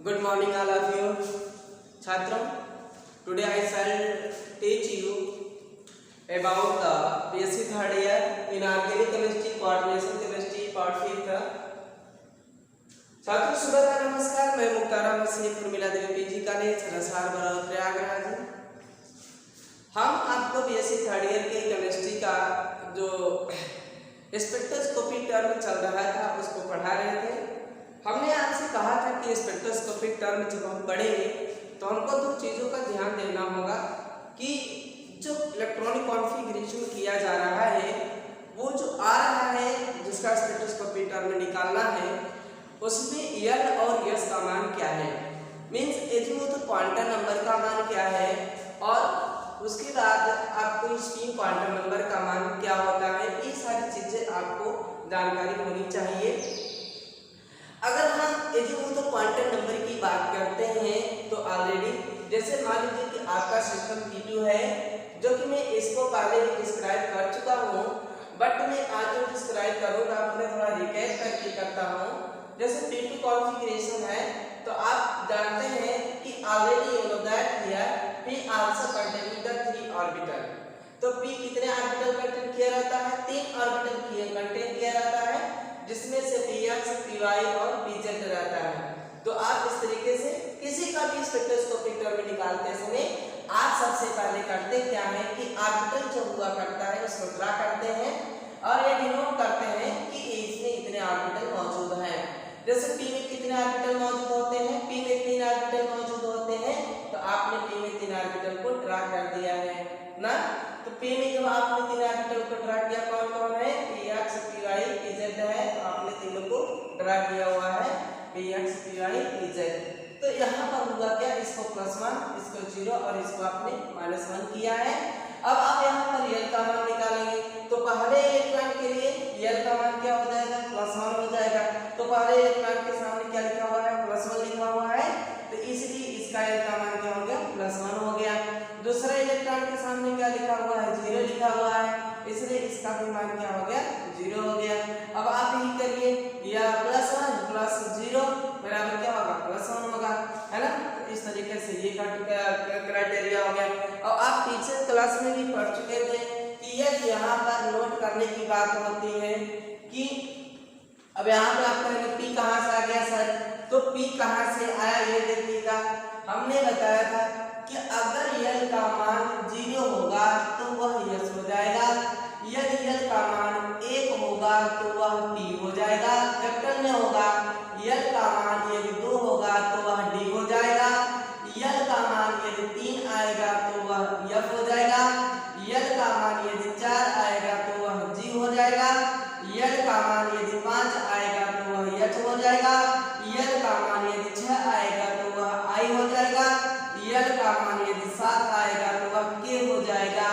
Good morning, all of you. Chhatram, today I shall teach you about the BSc third year in organic chemistry, coordination chemistry, part 5. छात्रों सुबह का नमस्कार। मैं मुक्तारा मसीह Urmila Devi PG college रसार Baraud Prayagraj. हम आपको BSc third year के chemistry का जो स्पेक्ट्रोस्कोपी टर्म चल रहा था उसको पढ़ा रहे थे। हमने आपसे कहा था कि स्पेक्ट्रोस्कोपिक टर्म जब हम पढ़ेंगे तो हमको दो चीज़ों का ध्यान देना होगा कि जो इलेक्ट्रॉनिक कॉन्फ़िगरेशन किया जा रहा है वो जो आ रहा है जिसका स्पेक्ट्रोस्कोपिक टर्म निकालना है उसमें एल और एस का मान क्या है, मीन्स एजीमुथ क्वांटम नंबर का मान क्या है और उसके बाद आपको स्पिन क्वांटम नंबर का मान क्या होता है। ये सारी चीज़ें आपको जानकारी होनी चाहिए। अगर हम एजीमुथ क्वांटम नंबर की बात करते हैं तो ऑलरेडी जैसे मान लीजिए कि आपका सिस्टम P2 है जो कि मैं इसको पहले ही डिस्क्राइब कर चुका हूँ, बट मैं आज जो डिस्क्राइब करूँगा मैं थोड़ा रिकैप करके करता हूँ। जैसे P2 कॉन्फ़िगरेशन है तो आप जानते हैं कि already you know that here P also containing the 3 orbital. तो P कितने ऑर्बिटल कंटेन किया रहता है? 3 ऑर्बिटल कंटेन किया रहता है, जिसमें से Px, Py और Pz रहता है। तो आप इस तरीके से किसी का भी स्पेक्ट्रोस्कोपिक टर्म निकालते समय आप सबसे पहले करते क्या है कि ऑर्बिटल जो हुआ करता है उसको ड्रा करते हैं और ये डिनोट करते हैं कि इसमें इतने ऑर्बिटल मौजूद हैं। जैसे P में कितने ऑर्बिटल मौजूद होते हैं? P में 3 ऑर्बिटल मौजूद होते हैं, तो आपने P में 3 ऑर्बिटल को ड्रा कर दिया है ना। तो P में जब आपने 3 ऑर्बिटल को ड्रा किया कौन कौन है? Px, Py, Pz है, तो आपने तीनों को ड्रा किया हुआ है Px, Py, Pz। तो यहाँ पर हुआ क्या, इसको +1, इसको 0 और इसको आपने -1 किया है। अब आप यहाँ पर L का मान निकालेंगे तो पहले इलेक्ट्रॉन के लिए L का मान क्या हो जाएगा? +1 हो जाएगा। तो पहले इलेक्ट्रॉन के सामने क्या लिखा हुआ है? +1 लिखा हुआ है, तो इसलिए इसका L का मान क्या हो गया? +1 हो गया। दूसरे इलेक्ट्रॉन के सामने क्या लिखा हुआ है? 0 लिखा हुआ है, इसलिए इसका भी मान क्या हो गया? 0 हो गया। अब आप यही करिए, या +1 + 0 बराबर क्या होगा? +1 होगा, है ना। तो इस तरीके से ये क्राइटेरिया हो गया। और आप पीछे क्लास में भी पढ़ चुके थे कि यदि यहाँ पर नोट करने की बात होती है कि अब यहाँ पे आप कहेंगे P कहाँ से आ गया सर, तो P कहाँ से आया ये देखिएगा। हमने बताया था कि अगर L का मान 0 होगा तो वह S हो जाएगा, यदि L का मान 1 होगा तो वह P हो जाएगा, कैपिटल में होगा। L का मान यदि 2 होगा तो वह D हो जाएगा, L का मान यदि 3 आएगा तो वह F हो जाएगा, L का मान यदि 4 आएगा तो वह G हो जाएगा, L का मान यदि 5 आएगा तो वह H हो जाएगा, L का मान यदि 6 आएगा तो वह I हो जाएगा, L का मान यदि 7 आएगा तो वह K हो जाएगा,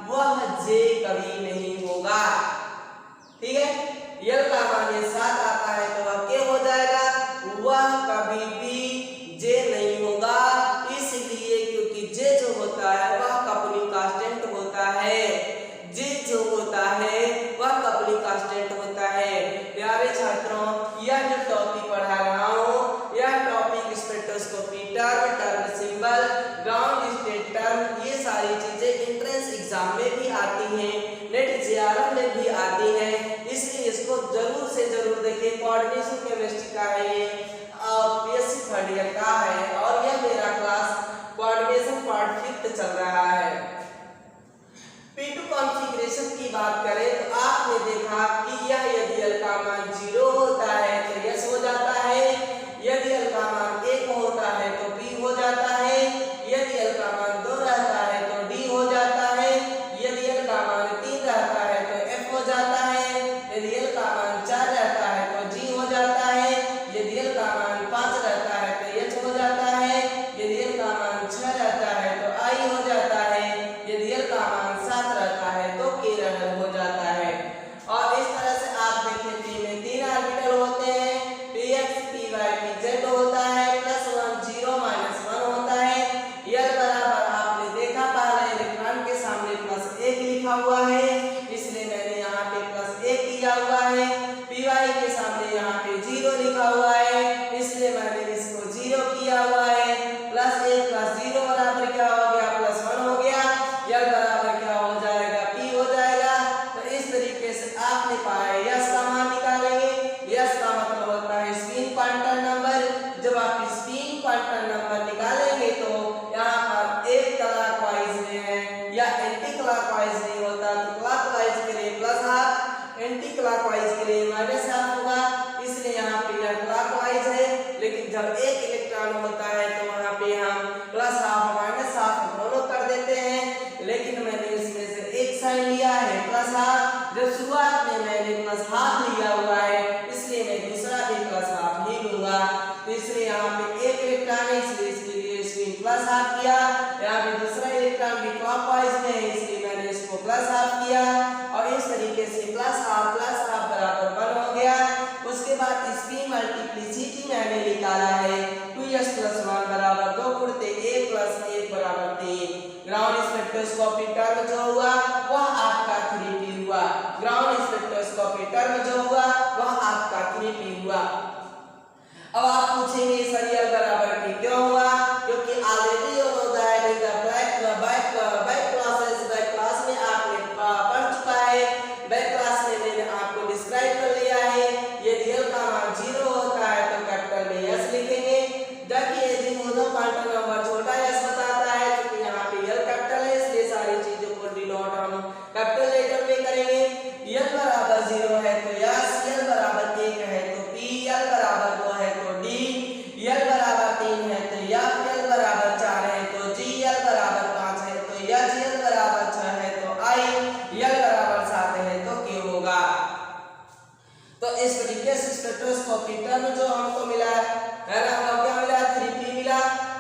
वह J कभी नहीं होगा। ठीक है, L का मान यदि 7 आता है तो वह K हो जाएगा, वह कभी भी J नहीं होगा। इसलिए क्योंकि J जो होता है वह कपलिंग कांस्टेंट होता है, J जो होता है वह कपलिंग कांस्टेंट होता है। प्यारे छात्रों, यह जो टॉपिक पढ़ा रहा हूँ यह topic spectroscopy term, term symbol, ground state term, ये सारी चीजें एंट्रेंस एग्जाम में भी आती हैं, नेट जेआरएफ में भी आती हैं, इसलिए इसको जरूर से जरूर देखिए। कोऑर्डिनेशन केमिस्ट्री का है ये, बीएससी थर्ड ईयर का है और यह मेरा क्लास कोऑर्डिनेशन पार्ट 5 चल रहा है। P2 कॉन्फ़िगरेशन की बात करें तो आपने देखा कि यह यदि L का मान 0 होता है तो S हो जाता है, यदि L का मान 1 होता है तो P हो जाता है, यदि L का मान 2 रहता है तो D हो जाता है, यदि L का मान 3 रहता है तो F हो जाता है, यदि L का मान 4 रहता है तो G हो जाता है, यदि L का मान 5 रहता है तो H हो जाता है, यदि L का मान 6 रहता है तो I हो जाता है, यदि L का मान 7 रहता है तो K हो जाता अगर एक इलेक्ट्रॉन होता है तो वहां पे हम प्लस हाफ माइनस हाफ दोनों कर देते हैं, लेकिन मैंने इसमें से एक साइन लिया है प्लस हाफ, जब शुरुआत में मैंने प्लस हाफ लिया हुआ है इसलिए मैं दूसरा भी प्लस हाफ ही लूंगा। तीसरे यहाँ पे एक इलेक्ट्रॉन है इसलिए इसके लिए स्पिन प्लस हाफ किया, यहाँ पे दूसरा इलेक्ट्रॉन भी क्लॉकवाइज में है इसलिए मैंने इसको प्लस हाफ किया और इस तरीके से प्लस हाफ बराबर 1 हो गया। उसके बाद स्पिन मल्टीप्लिसिटी मैंने निकाला है 2s + 1 बराबर 2 गुणित 1 + 1 बराबर 3। ग्राउंड स्पेक्ट्रोस्कोपी टर्म जो हुआ वह आपका 3p हुआ। ग्राउंड स्पेक्ट्रोस्कोपी टर्म जो हुआ वह आपका 3p हुआ। अब आप पूछेंगे सर ये बराबर p क्यों हुआ? क्योंकि already you know that in the back class में आपने पढ़ चुका है। बैक क्लास में मैंने आपको डिस्क्राइब कर लिया है। यदि l का मान 0 होता है तो कैपिटल में s लिखेंगे, जबकि यदि दोनों क्वांटम नंबर छोटा s बताता है क्योंकि यहाँ पे l कैपिटल है इसलिए सारी चीजों को डिनोट हम कैपिटल लेटर में करेंगे। l बराबर 0 है तो s, l बराबर 1 है तो p, l बराबर 2 है तो d, l बराबर 3 है तो f, l बराबर 4 है तो g, l बराबर 5 है तो h, l बराबर 6 है तो i, l बराबर 7 है तो k होगा। तो इस तरीके से स्पेक्ट्रोस्कोपी टर्म जो हमको मिला है ना, वो क्या मिला? 3p मिला।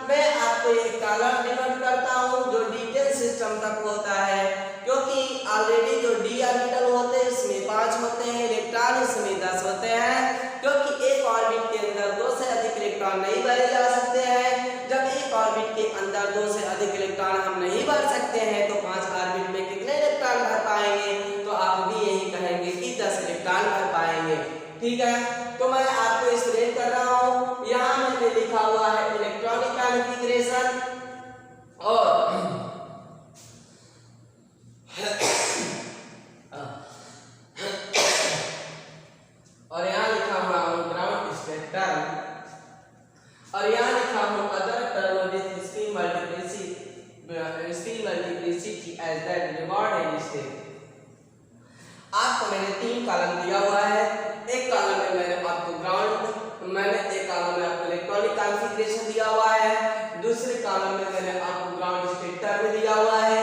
मैं आपको एक कॉलम डिनोट करता हूँ जो डिटेल सिस्टम तक होता है, क्योंकि ऑलरेडी जो d ऑर्बिटल होते हैं इसमें 5 होते हैं, इलेक्ट्रॉन इसमें 10 होते हैं, क्योंकि एक ऑर्बिट के अंदर 2 से अधिक इलेक्ट्रॉन नहीं भरे जा सकते हैं। जब एक ऑर्बिट के अंदर 2 से अधिक इलेक्ट्रॉन हम नहीं भर सकते हैं तो 5 ऑर्बिट में कितने इलेक्ट्रॉन भर पाएंगे? तो आप भी यही कहेंगे कि 10 इलेक्ट्रॉन भर पाएंगे। ठीक है, तो मैं आपको एक्सप्लेन कर रहा हूँ। यहाँ मैंने लिखा हुआ है इलेक्ट्रॉनिक कॉन्फ़िगरेशन और यहाँ लिखा हुआ हूँ ग्राउंड स्टेट टर्म और यहाँ लिखा हूँ other term with spin multiplicity as that recorded state. आपको मैंने 3 कॉलम दिया हुआ है। एक कॉलम में मैंने आपको एक कॉलम में आपको इलेक्ट्रॉनिक कॉन्फ़िगरेशन दिया हुआ है, दूसरे कॉलम में मैंने आपको ग्राउंड स्टेट टर्म दिया हुआ है,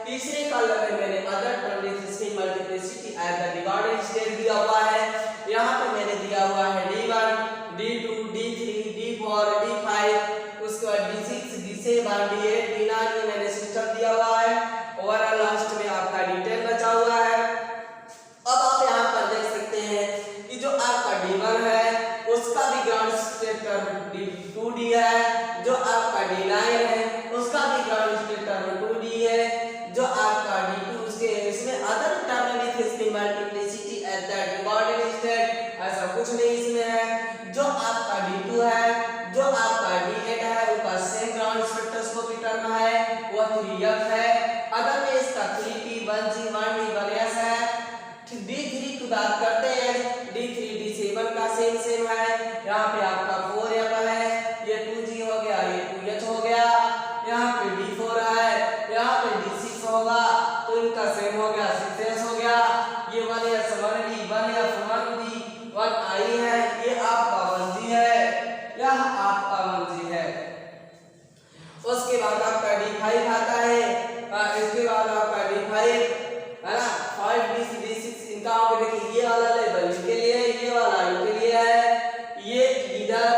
तीसरे कॉलम में मैंने other term with spin multiplicity as the recorded state दिया हुआ है। यहाँ पे मैंने दिया हुआ है D1, D2, D3, D4, D5, उसके बाद D6, D7, D8, D9 ये मैंने सिस्टम दिया हुआ है। ओवरऑल लास्ट में आपका डिटेल बचा हुआ है। अब आप यहाँ पर देख सकते हैं कि जो आपका D1 है उसका भी ग्राउंड स्टेट टर्म D2D है, जो आपका D9 है उसका भी ग्राउंड स्टेट टर्म 2D है, जो आपका D2 उसके इसमें other term with spin multiplicity at that recorded state ऐसा कुछ नहीं इसमें है। जो आपका D2 है, जो आपका D8 है उनका सेम ग्राउंड स्पेक्ट्रोस्कोपी टर्म है वो 3f है। अदर में इसका 3p, 1g, 1d, 1s है। D3 की बात करते हैं, D3 D7 का सेम है। यहाँ पे आपका 4f है, ये 2g हो गया, ये 2h हो गया। यहाँ पे D4 है, यहाँ पे D6 होगा तो इनका सेम हो गया, 6s हो गया। ये 1s, 1d, 1f, 1d, 1i है, ये आपका 1g है, यह आपका 1g है। उसके बाद आपका D5 आता है, इसके बाद आपका D5 है ना, 5, D6 इनका आप देखिए ये वाला लेवल इनके लिए है, ये वाला इनके लिए है, ये इधर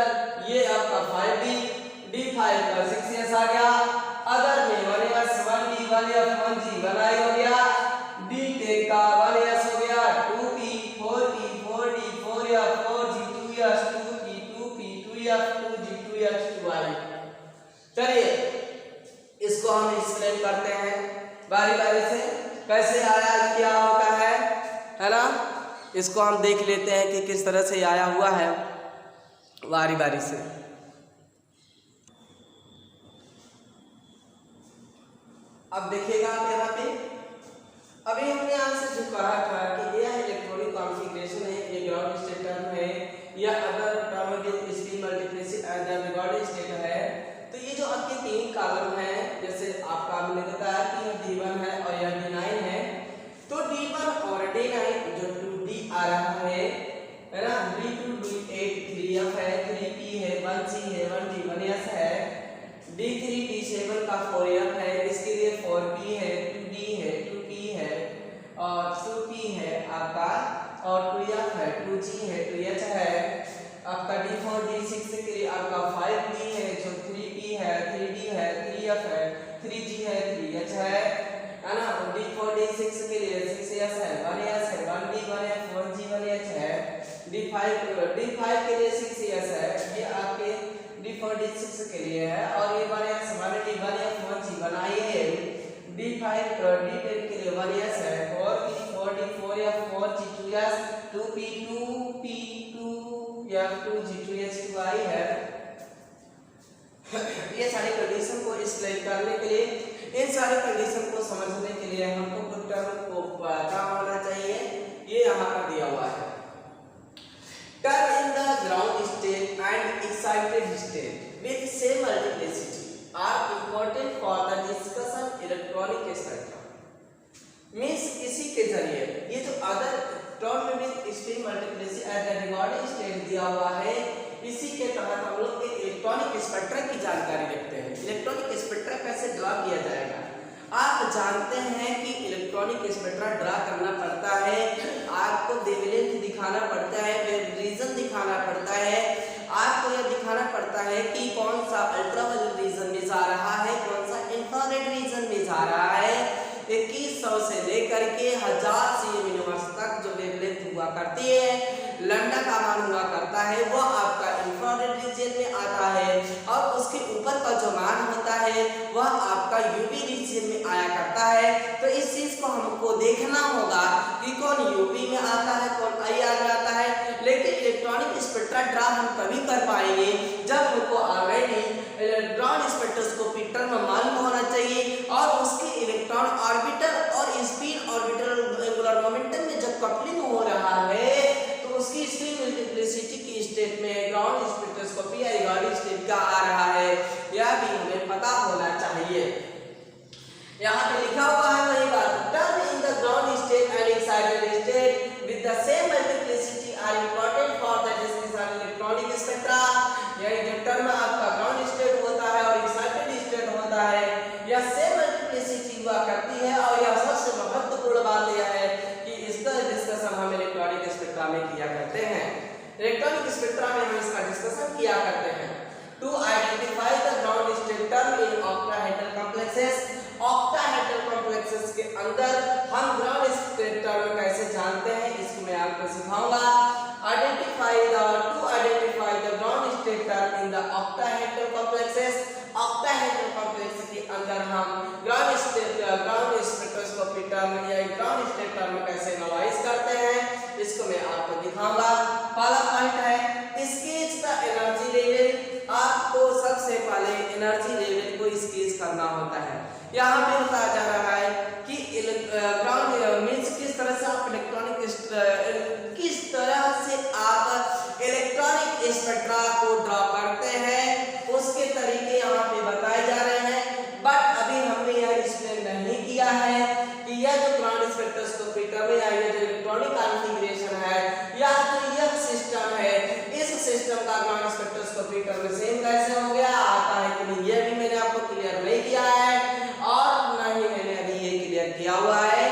ये आपका 5D, D5 पर 6s आ गया। अदर में 1s, 1d, 1f, 1g, 1i हो गया। D10 का 1s हो गया, 2p, 4p, 4d, 4f, 4g, 2s, 2p, 2p, 2f, 2g, 2h, 2i। चलिए इसको हम एक्सप्लेन करते हैं बारी बारी से, कैसे आया क्या होता है ना। इसको हम देख लेते हैं कि किस तरह से आया हुआ है बारी बारी से। अब देखिएगा आप यहाँ पे, अभी हमने आपसे जो कहा था कि यह इलेक्ट्रॉनिक कॉन्फ़िगरेशन है, ये ग्राउंड स्टेट टर्म है, या other term with spin multiplicity as the recorded state है। तो ये जो आपके 3 कॉलम हैं, जैसे आपका हमने बताया कि यह D1 है और यह D9 है, तो D1 और D9 जो 2D आ रहा है ना, D2, D8, 3f है, 3p है, 1g है, D7 D1s है, D3 D7 का 4f है, इसके लिए 4p है, 2d है, 2p है और 2p है आपका और 2f है, 2g है, 2h है आपका। D4 D6 के लिए आपका 5d है जो 3p है, 3d है, 3f है, 3g है, 3h है ना। D4 D6 के लिए 6s है, 1s है, 1d 1f 1g 1h है। D5 के लिए 6s है, ये आपके D4 D6 के लिए है और ये 1s 1d 1f 1g 1i है। D5 D10 के लिए 1s है, 4p 4d 4f 4g 2s 2p 2p 2f 2g 2h 2i है। ये सारी कंडीशन को एक्सप्लेन करने के लिए, इन सारी कंडीशन को समझने के लिए हमको कुछ टर्म को पता होना चाहिए। ये यहाँ पर दिया हुआ है, term in the ground state and excited state with same multiplicity are important for the discussion electronic spectrum. Means इसी के जरिए ये जो other term with extreme multiplicity at the regarding state दिया हुआ है, इसी के तहत हम लोग एक इलेक्ट्रॉनिक स्पेक्ट्रम की जानकारी रखते हैं। इलेक्ट्रॉनिक स्पेक्ट्रम कैसे ड्रा किया जाएगा? आप जानते हैं कि इलेक्ट्रॉनिक स्पेक्ट्रम ड्रा करना पड़ता है, आपको वेवलेंथ दिखाना पड़ता है, रीजन दिखाना पड़ता है, आपको यह दिखाना पड़ता है कि कौन सा अल्ट्रावायलेट रीजन में जा रहा है, कौन सा इंफ्रारेड रीजन में जा रहा है। 2100 से लेकर के 1000 CM तक जो वेवलेंथ हुआ करती है, लैम्डा का मान हुआ करता है, वो आपका इंफ्रारेड रीजन में आता है और उसके ऊपर का जो मान होता है वह आपका यूवी रीजन में आया करता है। तो इस चीज को हमको देखना होगा कि कौन यूवी में आता है, कौन IR में आता है। लेकिन इलेक्ट्रॉनिक स्पेक्ट्रम ड्रा हम तभी कर पाएंगे जब हमको ऑलरेडी इलेक्ट्रॉन स्पेक्ट्रोस्कोपी टर्म मालूम होना चाहिए और उसके इलेक्ट्रॉन ऑर्बिटल और स्पिन ऑर्बिटल एंगुलर मोमेंटम में जब कपलिंग हो रहा है तो उसकी स्ट्रिंग मल्टीप्लिसिटी की स्टेट में ग्राउंड स्पेक्ट्रोस्कोपी या रिगार्डिंग स्टेट का आ रहा है, यह भी हमें पता होना चाहिए। यहाँ पे लिखा हुआ है वही बात, term in the ground state and excited state with the same multiplicity are important for the discussion electronic spectra. यानी जो टर्म आपका ग्राउंड स्टेट होता है और एक्साइटेड स्टेट होता है, यह सेम मल्टीप्लिसिटी हुआ करती है और यह सबसे महत्वपूर्ण बात यह है कि इसका डिस्कशन हम इलेक्ट्रॉनिक स्पेक्ट्रा में किया करते हैं। इलेक्ट्रॉनिक स्पेक्ट्रा में हम इसका डिस्कशन किया करते हैं। To identify the ground state term in octahedral complexes, octahedral complexes के अंदर हम ग्राउंड स्टेट टर्म कैसे जानते हैं, इसको मैं आपको सिखाऊंगा। Identify the ground state term in the octahedral complexes. Octahedral complex के अंदर हम ग्राउंड स्पेक्ट्रोस्कोपी टर्म या ग्राउंड स्टेट टर्म कैसे एनालाइज करते हैं, इसको मैं आपको दिखाऊंगा। पहला पॉइंट है स्केच द एनर्जी लेवल। आपको सबसे पहले एनर्जी लेवल को स्केच करना होता है। यहाँ पे बताया जा रहा है कि ग्राउंड मींस किस तरह से आप इलेक्ट्रॉनिक स्पेक्ट्रा को ड्रा करते हैं, उसके तरीके यहाँ पे बताए जा रहे हैं। बट अभी हमने यह एक्सप्लेन नहीं किया है कि यह जो ग्राउंड स्पेक्ट्रोस्कोपी टर्म या यह जो इलेक्ट्रॉनिक कॉन्फ़िगरेशन है या जो यह सिस्टम है, इस सिस्टम का ग्राउंड स्पेक्ट्रोस्कोपी टर्म सेम कैसे हो गया आता है कि नहीं, यह भी मैंने आपको क्लियर नहीं किया है और न ही मैंने अभी ये क्लियर किया हुआ है।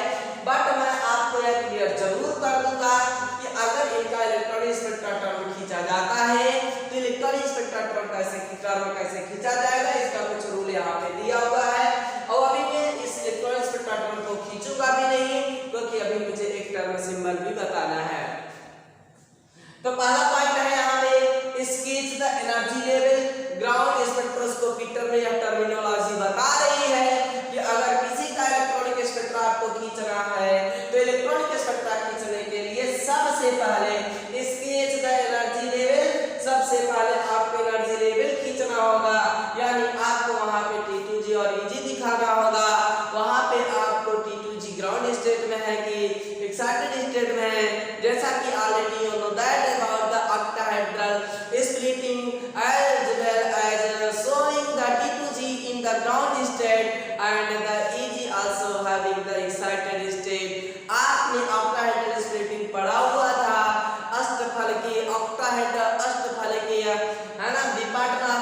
बट मैं आपको यह क्लियर जरूर कर दूंगा कि अगर इनका इलेक्ट्रॉनिक स्पेक्ट्रा टर्म खींचा जाता है तो इलेक्ट्रॉनिक स्पेक्ट्रा टर्म कैसे खींचा जाएगा, इसका कुछ रूल यहाँ पे दिया हुआ है। और अभी मैं इस इलेक्ट्रॉनिक स्पेक्ट्रा टर्म को खींचूंगा भी नहीं क्योंकि अभी मुझे एक टर्म सिंबल भी बताना है। तो पहला पॉइंट है यहाँ पे sketch the energy level. Ground spectroscopy term या टर्मिनोलॉजी बता रही है कि अगर किसी का इलेक्ट्रॉनिक स्पेक्ट्रा आपको खींचना है तो इलेक्ट्रॉनिक स्पेक्ट्रा खींचने के लिए सबसे पहले स्केच द एनर्जी लेवल, सबसे पहले आपको एनर्जी लेवल खींचना होगा। यानी आपको वहां पे T2G और EG दिखाना होगा। वहां पे आपको T2G ग्राउंड स्टेट में है कि एक्साइटेड स्टेट में है, जैसा कि already you know that about the octahedral splitting as well as showing the T2G in the ground state and the EG also having the excited state। आपने octahedral splitting पढ़ा हुआ था, अष्टफलकीय ऑक्टाहेड्रल अष्टफलकीय है ना, विपाटन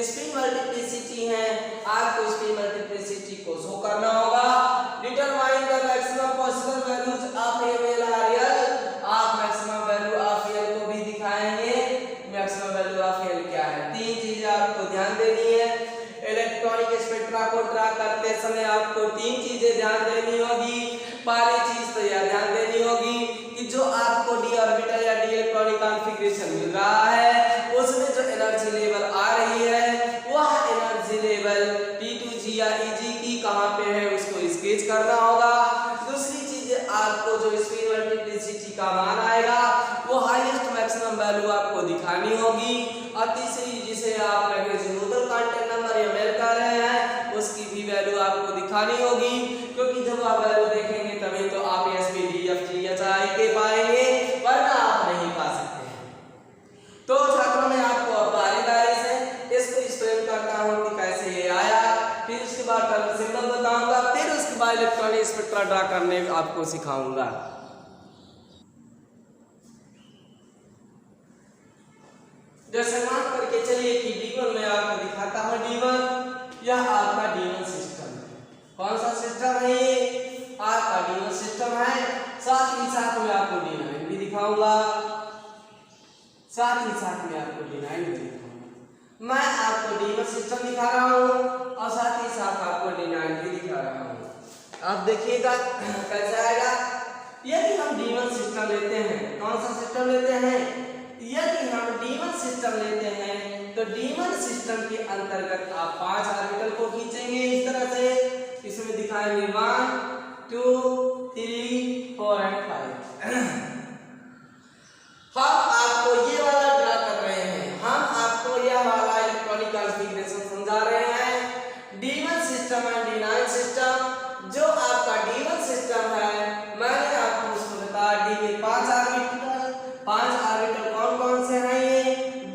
स्पिन मल्टीप्लिसिटी है, आपको spin multiplicity को show करना होगा। Determine the maximum possible values of L, आप मैक्सिमम वैल्यू ऑफ एल को भी दिखाएंगे। मैक्सिमम वैल्यू ऑफ एल क्या है, तीन चीजें आपको ध्यान देनी है। इलेक्ट्रॉनिक स्पेक्ट्रा को ड्रा करते समय आपको तीन चीजें ध्यान देनी होगी। पहली चीज तो यह ध्यान देनी होगी कि जो आपको डी ऑर्बिटल या डी इलेक्ट्रॉनिक कॉन्फ़िगरेशन मिल रहा है उसमें जो एनर्जी लेवल आ रही है वह एनर्जी लेवल T2G या EG की कहां पे है उसको स्केच करना होगा। दूसरी चीज आपको जो स्पिन मल्टीप्लिसिटी का मान आएगा वो हाईएस्ट मैक्सिमम वैल्यू आपको दिखानी होगी। और तीसरी जिसे आप न्यूटन कांटेक्ट नंबर या मेल कर रहे हैं उसकी भी वैल्यू आपको दिखानी होगी, क्योंकि जब आप वैल्यू देखेंगे तभी तो आप SPDFGHI के पाएंगे, वरना आप नहीं पा सकते हैं। तो छात्रों में आपको अब बारी से इसको एक्सप्लेन करता हूं कि कैसे ये आया, फिर उसके बाद टर्म सिंबल बताऊंगा, फिर उसके बाद इलेक्ट्रॉनिक स्पेक्ट्रा ड्रा करने आपको सिखाऊंगा। जैसे मान करके चलिए कि D1 में आपको दिखाता हूं D1, यह आपका D1 सिस्टम है। कौन सा सिस्टम है ये? आपका D1 सिस्टम है। साथ ही साथ में आपको D9 भी दिखाऊंगा, साथ ही साथ में आपको D9 भी दिखाऊंगा। मैं आपको D1 सिस्टम दिखा रहा हूं और साथ ही साथ आपको D9 भी दिखा रहा हूं। आप देखिएगा कैसा आएगा। यदि हम D1 सिस्टम लेते हैं, कौन सा सिस्टम लेते हैं? यदि हम D1 सिस्टम लेते हैं तो D1 सिस्टम के अंतर्गत आप 5 ऑर्बिटल को खींचेंगे इस तरह से। इसमें दिखाएंगे 1 2 3 4 और 5। हम आपको ये वाला ड्रा कर रहे हैं, हम आपको यह वाला इलेक्ट्रॉनिक कॉन्फ़िगरेशन समझा रहे हैं। D1 system and D9 system. जो आपका D1 सिस्टम है मैंने आपको उसको बताया D में 5 ऑर्बिटल कौन कौन से हैं ये?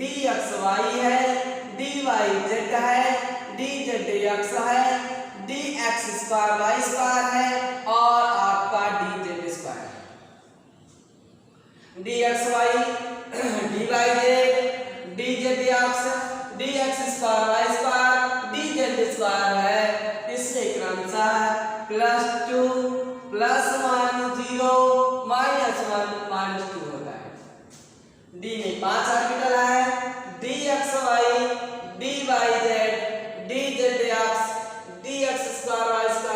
DXY है, DYZ है, DZX है, DX2Y2 है और आपका DZ2 है। DXY, DYZ, DZX, DX2Y2, DZ2 है। इसलिए क्रमशः +2 +1 0 -1 -2 होता है। D में 5 ऑर्बिटल है, DXY, DYZ, DZX, DX2Y2,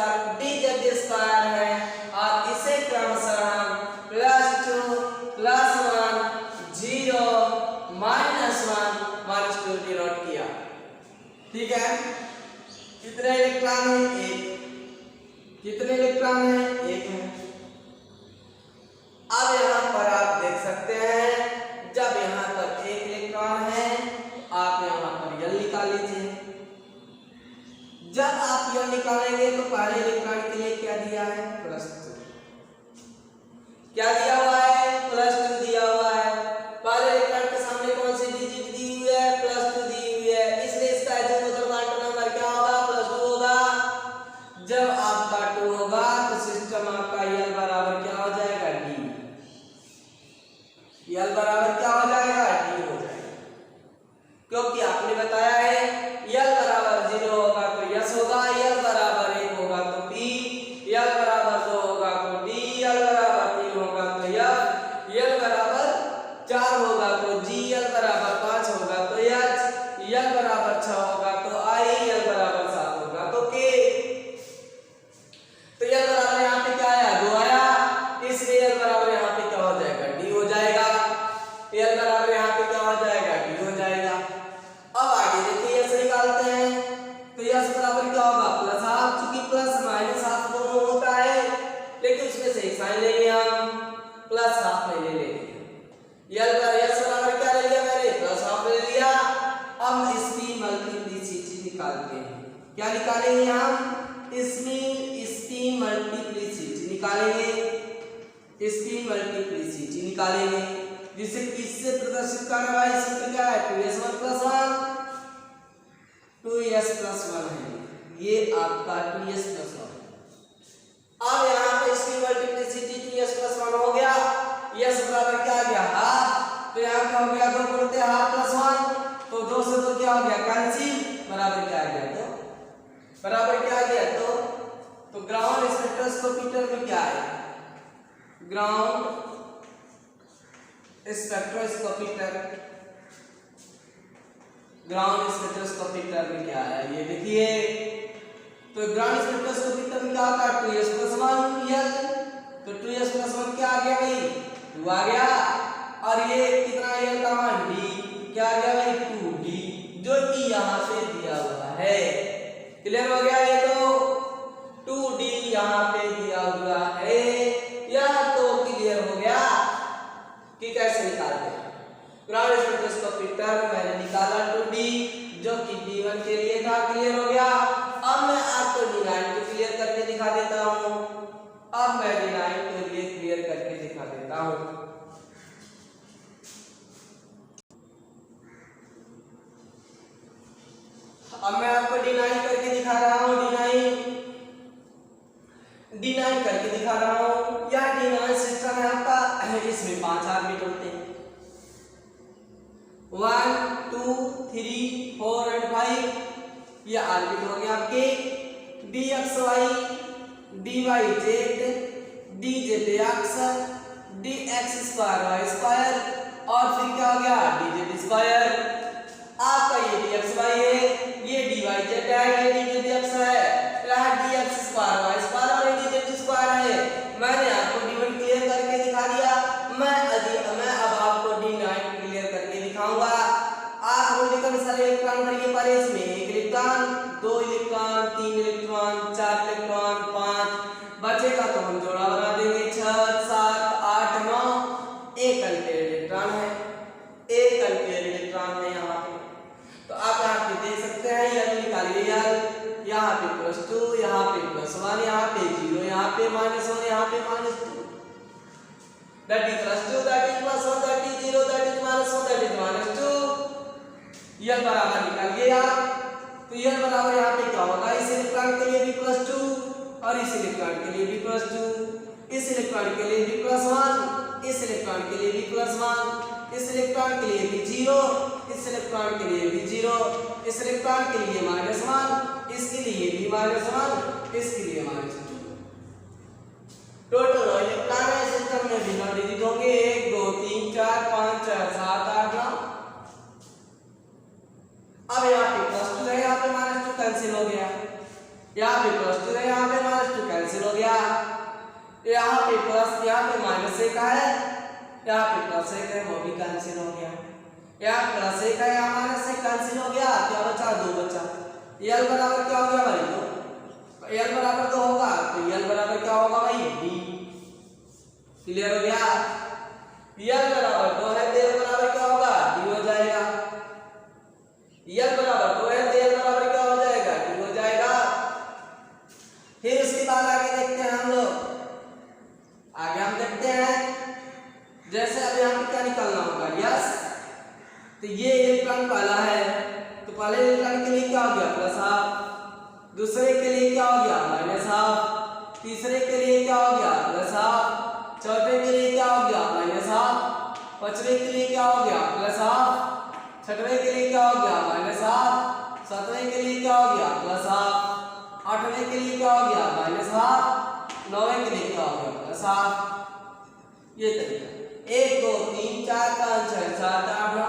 DZ2 है और इसे क्रमशः हम +2 +1 0 -1 -2 डिनोट किया। ठीक है। कितने इलेक्ट्रॉन है? 1। कितने इलेक्ट्रॉन है? 1 है। अब यहाँ पर आप देख सकते हैं जब यहाँ पर 1 इलेक्ट्रॉन है आप यहाँ पर यल निकाल लीजिए। जब आप यल निकालेंगे तो पहले इलेक्ट्रॉन के लिए क्या दिया है? +2। क्या दिया हुआ है? +2 दिया हुआ है। पहले इलेक्ट्रॉन के सामने कौन सी डिजिट दी हुई है? +2 दी हुई है, इसलिए इसका न्यूटन क्वांटम नंबर क्या होगा? +2 होगा। जब आपका 2 होगा तो सिस्टम आपका यल बराबर क्या हो जाएगा? D। यल बराबर क्या हो जाएगा? D हो जाएगा, क्योंकि आपने बताया है यल बराबर 0 होगा तो यस होगा, यल बराबर 1 होगा तो P, यल बराबर 2 होगा तो D, यल बराबर 3 होगा तो F, यल बराबर 4 होगा तो G, यल बराबर 5 होगा तो H, यल बराबर 6 होगा तो I, यल बराबर 7 होगा तो K। तो यल बराबर यहाँ पे क्या आया? 2 आया, इसलिए यल बराबर यहाँ पे क्या हो जाएगा? D हो जाएगा। यल बराबर यहाँ पे क्या हो जाएगा? D हो जाएगा। अब आगे देखिए यस निकालते हैं तो यस बराबर क्या होगा? +12, चूंकि प्लस माइनस हाफ दोनों होता है लेकिन उसमें से एक साइन लेंगे हम, +12 में ले लेंगे। यस बराबर क्या ले लिया मैंने? +12 ले लिया। अब इसकी मल्टीप्लिसिटी निकालते हैं। क्या निकालेंगे हम? इसकी मल्टीप्लिसिटी निकालेंगे, इसकी मल्टीप्लिसिटी निकालेंगे जिसे किससे प्रदर्शित करना है? सूत्र क्या है? 2s1 + 1, 2s + 1 है, ये आपका 2s + 1। अब यहाँ पे इसकी मल्टीप्लिसिटी 2s + 1 हो गया। s बराबर क्या आ गया? हाफ। तो यहाँ क्या हो गया? 2 गुणित हाफ +1, तो 2 से 2 क्या हो गया? कैंसिल। बराबर क्या आ गया, तो ग्राउंड स्पेक्ट्रोस्कोपी टर्म में क्या है, ground spectroscopy term, ground spectroscopy term में क्या है, ये देखिए। तो ग्राउंड स्पेक्ट्रोस्कोपी टर्म क्या होता है, 2s + 1 तो 2s + 1 क्या आ गया भाई, 2 आ गया, और ये कितना यल का मान d, क्या आ गया भाई 2d, जो कि यहाँ पे दिया हुआ है। क्लियर हो गया, ये तो 2d यहाँ पे दिया हुआ है, यह तो क्लियर हो गया कि कैसे निकालते हैं। ग्राउंड स्पेक्ट्रोस्कोपी टर्म मैंने निकाला 2d, जो कि d1 के लिए था, क्लियर हो गया। अब मैं आपको d9 को क्लियर करके दिखा देता हूँ, अब मैं d9 को लिए क्लियर करके दिखा देता हूँ। अब मैं आपको d9 करके दिखा रहा हूँ, d9 करके दिखा रहा हूँ। यह d9 सिस्टम है आपका, इसमें 5 ऑर्बिट होते हैं, 1 2 3 4 और 5। ये ऑर्बिट हो गया आपके dxy dyz dzx dx² y² और फिर क्या हो गया dz²। आपका ये dxy है, ये dyz है, ये dzdx है, यह dx² y² और ये dz² है। मैंने आपको d1 क्लियर करके दिखा दिया, मैं अब आपको d9 क्लियर करके दिखाऊंगा। आप मोलिकुलर सारे इलेक्ट्रॉन भरिए, पर इसमें 1 इलेक्ट्रॉन 2 इलेक्ट्रॉन 3 इलेक्ट्रॉन 4 इलेक्ट्रॉन 5 बचेगा, तो हम जोड़ा बना देंगे 6 7 8 9। एक अल्केन इलेक्ट्रॉन है, एक अल्केन इलेक्ट्रॉन है यहाँ पे। तो आप यहाँ पे देख सकते हैं, यल निकालिए यल, यहाँ पे +2, यहाँ पे +1, यहाँ पे 0, यहाँ पे -1, यहाँ पे -2। that is +2, that is +1, that is 0, that is -1, that is -2। यल बराबर निकालिए आप, तो यल बराबर यहाँ पे क्या होगा, इस इलेक्ट्रॉन के लिए भी +2 और इस इलेक्ट्रॉन के लिए भी +2, इस इलेक्ट्रॉन के लिए भी +1, इस इलेक्ट्रॉन के लिए भी +1, इस इलेक्ट्रॉन के लिए भी 0, इस इलेक्ट्रॉन के लिए भी 0, इस इलेक्ट्रॉन के लिए -1, इसके लिए भी -1, इसके लिए -2। टोटल इलेक्ट्रॉन है सिस्टम में भी 9 डिजिट होंगे, 1 2 3 4 5 6 7 8 9। अब यहाँ पे +2 है, यहाँ पे -2 कैंसिल हो गया, यहाँ पे +2 है, यहाँ पे -2 कैंसिल हो गया, यहाँ पे प्लस, यहाँ पे -1 है, यहाँ पे +1 है, वो भी कैंसिल हो गया, यहाँ +1 है, यहाँ -1 कैंसिल हो गया, क्या बचा 2 बचा। यल बराबर क्या हो गया भाई 2, यल बराबर 2 होगा, तो यल बराबर क्या होगा भाई d। क्लियर हो गया, यल बराबर 2 है, तो यल बराबर क्या होगा d हो जाएगा। यल बराबर 2 है, तो यल बराबर क्या हो जाएगा d हो जाएगा। फिर उसके बाद आगे देखते हैं हम लोग, आगे हम देखते हैं जैसे अब यहाँ पे क्या निकालना होगा यस। तो ये इलेक्ट्रॉन पहला है, तो पहले इलेक्ट्रॉन के लिए क्या हो गया +12, दूसरे के लिए क्या हो गया -12, तीसरे के लिए क्या हो गया +12, चौथे के लिए क्या हो गया -12, पांचवें के लिए क्या हो गया +12, छठवें के लिए क्या हो गया -12, सातवें के लिए क्या हो गया +12, आठवें के लिए क्या हो गया -12, नौवें के लिए क्या हो गया +12। ये तरीका 1 2 3 4 5 6 7 8 9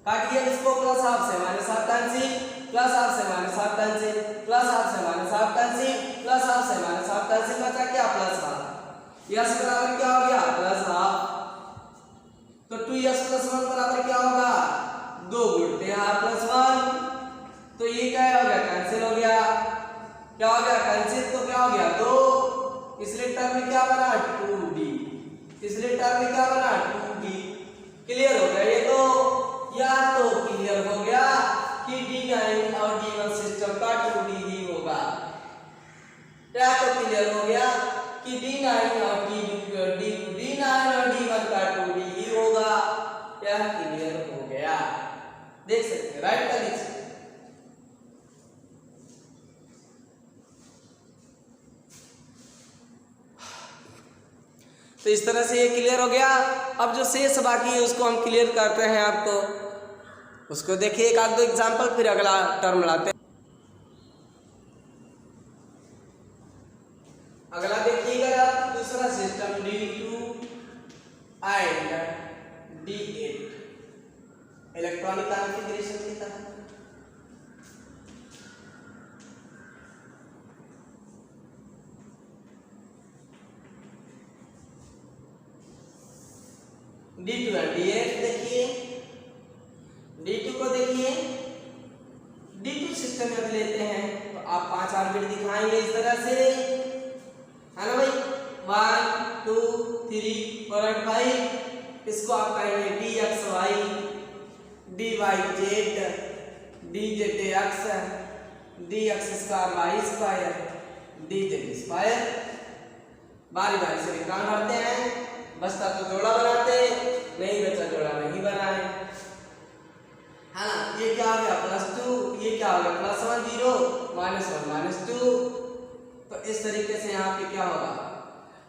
काटिए इसको, +12 से -12 कैंसिल, +12 से -12 कैंसिल, +12 से -12 कैंसिल, +12 से -12 कैंसिल, बचा क्या +12। यस बराबर क्या हो गया +12, तो 2s + 1 बराबर क्या होगा 2 गुणते हैं +1, तो ये क्या हो गया कैंसिल हो गया, क्या हो गया कैंसिल, तो क्या हो गया 2, इसलिए टर्म में क्या बना 2d, इसलिए टर्म में क्या बना 2d। क्लियर हो गया ये तो, या तो क्लियर हो गया कि d9 और d1 सिस्टम का 2d ही होगा, या तो क्लियर हो गया कि d9 और d1 का 2d ही होगा, यह क्लियर हो गया। देख सकते हैं राइट का नीचे। तो इस तरह से ये क्लियर हो गया। अब जो शेष बाकी है उसको हम क्लियर करते हैं आपको, उसको देखिए एक आध दो एग्जाम्पल, फिर अगला टर्म लाते हैं। अगला देखिएगा आप दूसरा system D2 and D8 electronic configuration देता है। D2 एंड D8 देखिए, D2 को देखिए, D2 सिस्टम में लेते हैं तो आप 5 ऑर्बिट दिखाएंगे इस तरह से, है ना भाई, 1 2 3 4 और 5। इसको आप कहेंगे DXY, DYZ, DZX, DX square Y square, DZ square. बारी बारी से काम करते हैं, बचता तो जोड़ा बनाते, नहीं बचा जोड़ा नहीं बनाए, है ना। ये क्या हो गया +2, ये क्या हो गया +1 0 -1 -2। तो इस तरीके से यहाँ पे क्या होगा।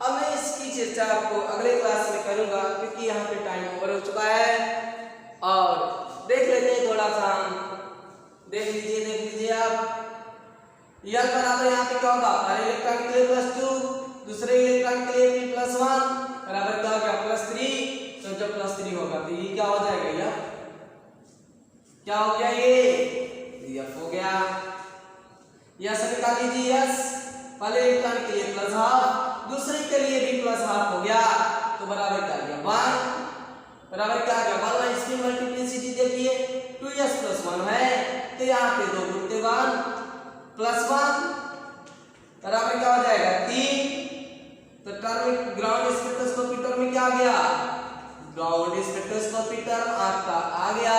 अब मैं इसकी चर्चा आपको अगले क्लास में करूंगा क्योंकि यहाँ पे टाइम ओवर हो चुका है। और देख लेते हैं थोड़ा सा, देख लीजिए आप। L बराबर यहाँ पे क्या होगा, पहले इलेक्ट्रॉन के लिए +2, दूसरे इलेक्ट्रॉन के लिए भी +1 बराबर क्या हो गया +3। तो जब +3 होगा तो ये क्या हो जाएगा, या क्या हो गया, ये F हो गया। यस निकाल लीजिए, यस पहले इलेक्ट्रॉन के लिए +12, दूसरे के लिए भी +12 हो गया, तो बराबर क्या आ गया 1, बराबर क्या आ गया 1। इसकी मल्टीप्लिसिटी देखिए 2s + 1 है, तो यहाँ पे 2 गुणित 1 +1 बराबर क्या हो जाएगा 3। तो टर्म ग्राउंड स्पेक्ट्रोस्कोपी टर्म में क्या आ गया, ग्राउंड स्पेक्ट्रोस्कोपी टर्म आपका आ गया।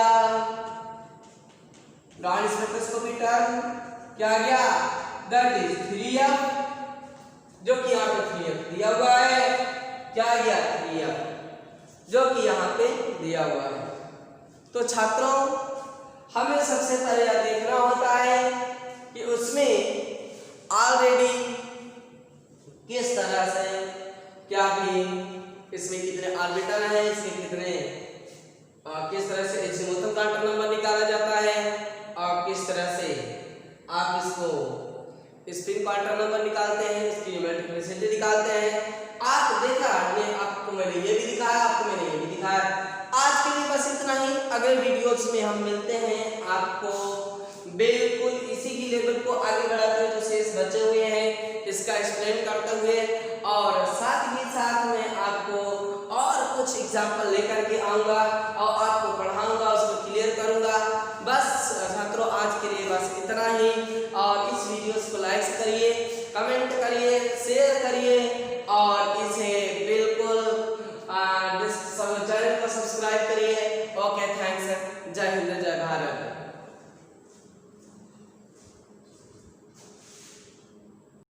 ग्राउंड स्पेक्ट्रोस्कोपी टर्म क्या आ गया, दैट इज 3f, जो कि यहाँ पे 3f दिया हुआ है, क्या आ गया 3f, जो कि यहाँ पे दिया हुआ है। तो छात्रों, हमें सबसे पहले यह देखना होता है कि उसमें ऑलरेडी किस तरह से क्या भी इसमें कितने ऑर्बिटल हैं, इसमें कितने किस तरह से एजिमुथल क्वांटम नंबर निकाला जाता है और किस तरह से आप इसको स्पिन क्वांटम नंबर निकालते हैं, इसकी मल्टीप्लिसिटी निकालते हैं। आप देखा आपको मैंने ये भी दिखाया, आपको मैंने ये भी दिखाया। आज के लिए बस इतना ही। अगले वीडियोस में हम मिलते हैं, आपको बिल्कुल इसी की लेवल को आगे बढ़ाते हुए जो शेष बचे हुए हैं इसका एक्सप्लेन करते हुए, और साथ ही साथ में आपको और कुछ एग्जाम्पल लेकर के आऊँगा और आपको पढ़ाऊँगा, उसको क्लियर करूँगा। बस छात्रों, आज के लिए बस इतना ही। और इस वीडियोस को लाइक करिए, कमेंट करिए, शेयर करिए और इसे